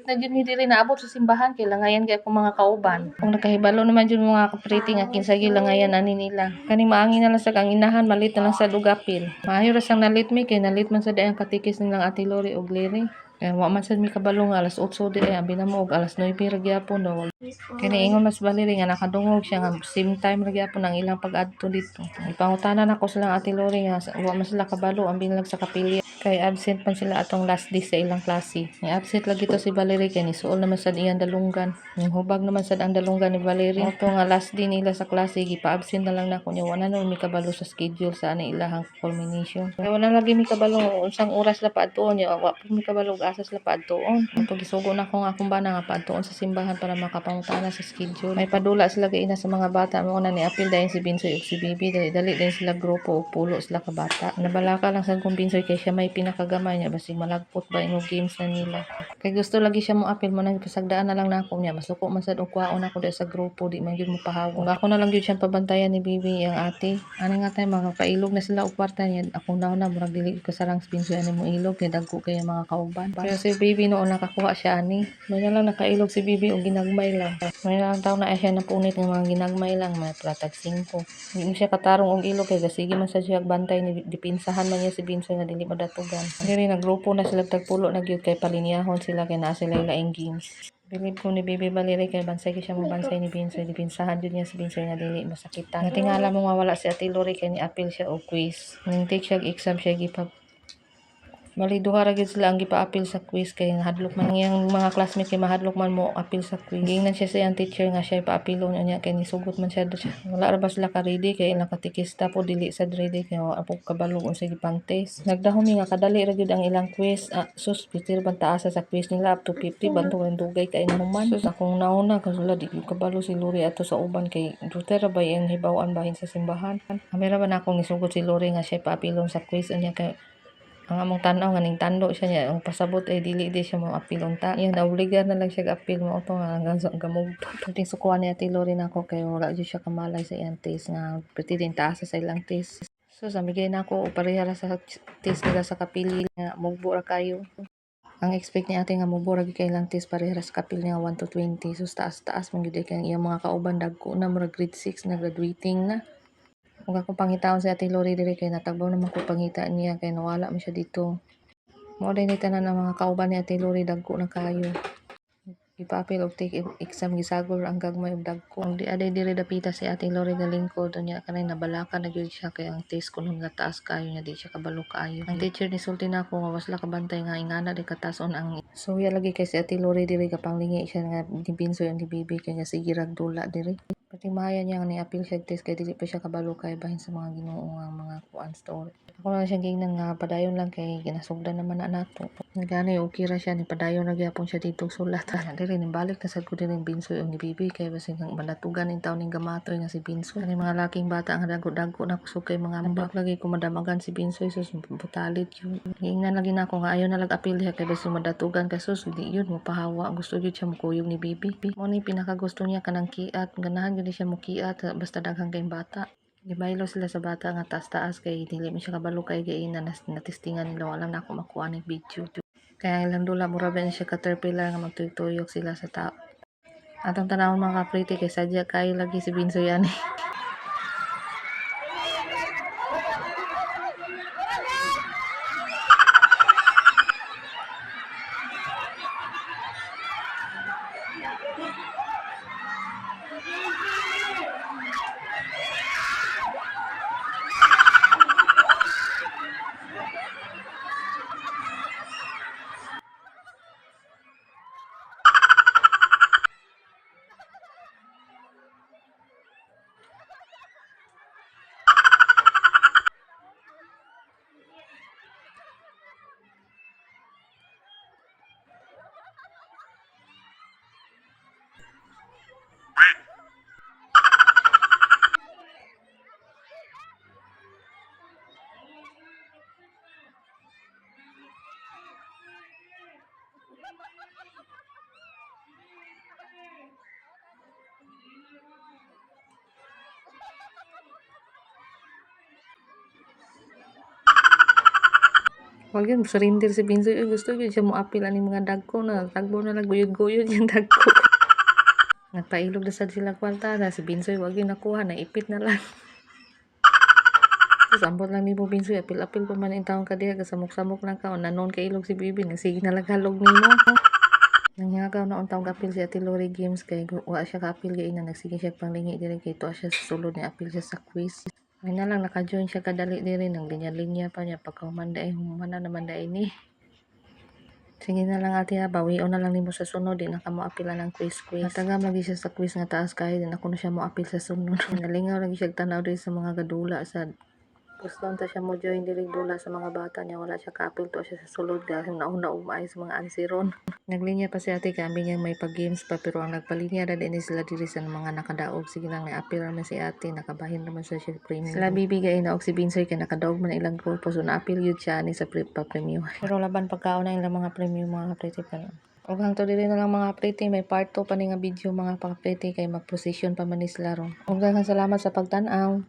Na jud mi diri naabot sa simbahan kay langayan kay akong mga kauban. Kung nakahibalo naman jud mga kapriti nga kinsa gyud langayan ani nila. Kani maangi na lang sa kang inahan malit na lang sa dugapil. Maayo ra sang nalit mi kay nalit man sa dayang katikis nilang Ate Lori og Liri. Kaya wa man sad mi kabalo nga alas 8 di ay abi na mo og alas 9 ra gyapon daw. Kani ingon mas baliri nga nakadungog siya nga same time ra gyapon ang ilang pag-adto dito. Ipangutanan ako silang Ate Lori nga wa man sila kabalo ang binlag sa kapilya. Kay absent man sila atong last day sa ilang klase. Ni absent lagi to si Valerie kay ni suol naman sad iyang dalunggan. Ning hubag naman sad ang dalunggan ni Valerie. Ito nga last day nila sa klase gipa-absent na lang nako niya wala na mi kabalo sa schedule sa ani ilahang culmination. Kaya wala lagi mi kabalo kung unsang oras la paadtuon niya wa pa mi kabalo ug asa sila paadtuon. Ito gisugo na ko nga akong bana nga paadtuon sa simbahan para makapangutana sa schedule. May padula sila kay ina sa mga bata mo na ni apil dayon si Binsoy ug si Bibi dali din sila grupo ug pulo sila ka bata. Nabalaka lang sad kung Binsoy kay siya may pinakagamay niya basig malagpot ba imo games na nila. Kay gusto lagi siya mo apil mo nang pasagdaan na lang nako niya masuko man sad og kwaon ako di sa grupo di man gyud mo pahaw. Kung ako na lang gyud siyang pabantayan ni Bibi ang ate. Ani nga tay makapailog na sila og kwarta niya akong nauna murag dili ko sarang Binsoy ani mo ilog kay dagko kay mga kauban. Pero si Bibi noon nakakuha siya ani. May na lang nakailog si Bibi og ginagmay lang. May na lang taw na siya napunit ng mga ginagmay lang may platag 5. Hindi mo siya katarong og ilog kay sige man sa siya bantay ni dipinsahan man niya si Binsoy nga dili madatugan. Diri nagrupo na sila tagpulo na gyud kay palinyahon sila kay naa sila laing games. Bilib ko ni Bibi Valerie kay bansay ko siya mo bansay ni Binsoy dipinsahan jud niya si Binsoy nga dili masakitan. Natingala mo mawala si Ate Lori kay ni apil siya og quiz. Ning take siya exam siya gipag bali duha ra gyud sila ang gipa-apil sa quiz kay hadlok man ang mga classmate kay mahadlok man mo apil sa quiz. Giingnan siya sa iyang teacher nga siya paapilon niya kay nisugot man siya. Wala ra ba sila ka ready kay ilang katikista po dili sad ready kay wa po kabalo kung sige pang test. Nagdahom nga kadali ra gyud ang ilang quiz. Sus bitir ban taasa sa quiz nila up to 50 banto ang dugay kay nahuman. Sus akong nauna kasula di ko kabalo si Lori ato sa uban kay duter ra ba iyang hibaw-an bahin sa simbahan. Amira ba na akong nisugot si Lori nga siya paapilon sa quiz unya kay ang among tan-aw nga ning tando siya niya ang pasabot ay dili di siya mo apil unta iya naobligar na lang siya apil mo to nga hanggang gamugto pati sukuan ni Ate Lori nako kay wala jud siya kamalay sa iyang test nga pati din taas sa ilang test so samigay nako og pareha ra sa test nila sa kapili nga mugbo ra kayo ang expect ni ate nga mugbo ra gyud kay ilang test pareha ra sa kapil niya 1 to 20 so taas man gyud kay iyang mga kauban dagko na murag grade 6 na graduating na. Kung ako pangitaon si Ate Lori diri kay natagbaw naman ko pangita niya kay nawala man siya dito. Mao din ni tanan ang mga kauban ni Ate Lori dagko na kayo. Ipapil og take exam gisagol ang gagmay og dagko. Ang di aday diri dapita si Ate Lori nga lingkod unya kanay nabalaka na gyud siya kay ang test kuno nga taas kayo niya di siya kabalo kaayo. Ang teacher ni sulti nako nga wasla ka bantay nga ingana di katason ang suya lagi kay si Ate Lori diri kapanglingi siya nga ni Binsoy ang Bibi kay nga sige rag dula diri. Pati maya niya nga ni-appeal siya test kay dili pa siya kabalo kay bahin sa mga Ginoo nga mga kuan story. Ako lang siya gingnan nga padayon lang kay ginasugdan naman na nato. Gani okay ra siya ni padayon ra gyapon siya dito sulat. Diri ni balik na sad ko diri ng Binsoy og ni Bibi kay basig ang manatugan ning taon ning gamatoy nga si Binsoy. Ani mga laking bata nga dagko-dagko na kusog kay mga ambak lagi ko madamagan si Binsoy sus butalit yun. Gingnan lagi nako nga ayo na lag-appeal siya kay basig madatugan kay sus di yun mo pahawa gusto gyud siya mukuyog ni Bibi. Mo ni pinakagusto niya kanang kiat ganahan gyud siya mukiat basta daghang kay bata. Gibaylo sila sa bata nga taas-taas kay dili mi siya kabalo kay gaina natistingan nila wala na ako makuha ng video. Kaya ilang dula mura ba siya caterpillar nga magtuyok sila sa tao. Atong tanawon mga kapriti kay sadya kayo lagi si Binsoy ani. Wag yun, surrender si Binsoy. Uy, gusto yun siya mo apil ani mga dagko na. Tagbo na lang, guyod-guyod yung dagko. Nagpailog na sad sila kwarta na. Si Binsoy, wag yun nakuha, naipit na lang. Tapos ambot lang ni mo Binsoy, apil-apil pa man yung taong kadiya. Kasamok-samok lang ka. O nanon ka ilog si Bibi. Sige na lang halog ni mo. Nangyagaw na untang kapil si Ate Lori Games kay wa siya ka-apil kay ina nagsige siya panglingi diri kay tuwa siya sa sulod ni apil siya sa quiz. May na lang naka-join siya kadali diri nang linya-linya pa niya pagkahumanda ay humana naman dai ni. Sige na lang ate ha, bawion na lang nimo sa sunod di na ka mo apilan ng quiz. Natagam lagi siya sa quiz nga taas kay din ako na siya mo apil sa sunod. Nalingaw lagi siya tanaw diri sa mga gadula sa gusto ta siya mo join dili dula sa mga bata niya wala siya kaapil to siya sa sulod dahil nauna umay sa mga ansiron. Naglinya pa si ate kami niya may pag-games pa pero ang nagpalinya na din sila diri sa mga nakadaog sige lang na-apil naman si ate nakabahin naman sa siya premium. Sila bibigay na og si Binsoy kay nakadaog man ilang grupo so na-apil yun siya ni sa premium. Pero laban pagkaon na ilang mga premium mga pretty pa lang. Og hangtod diri na lang mga pretty may part 2 pa ni nga video mga pretty kay mag-position pa man ni sila ron. Og daghang salamat sa pagtan-aw.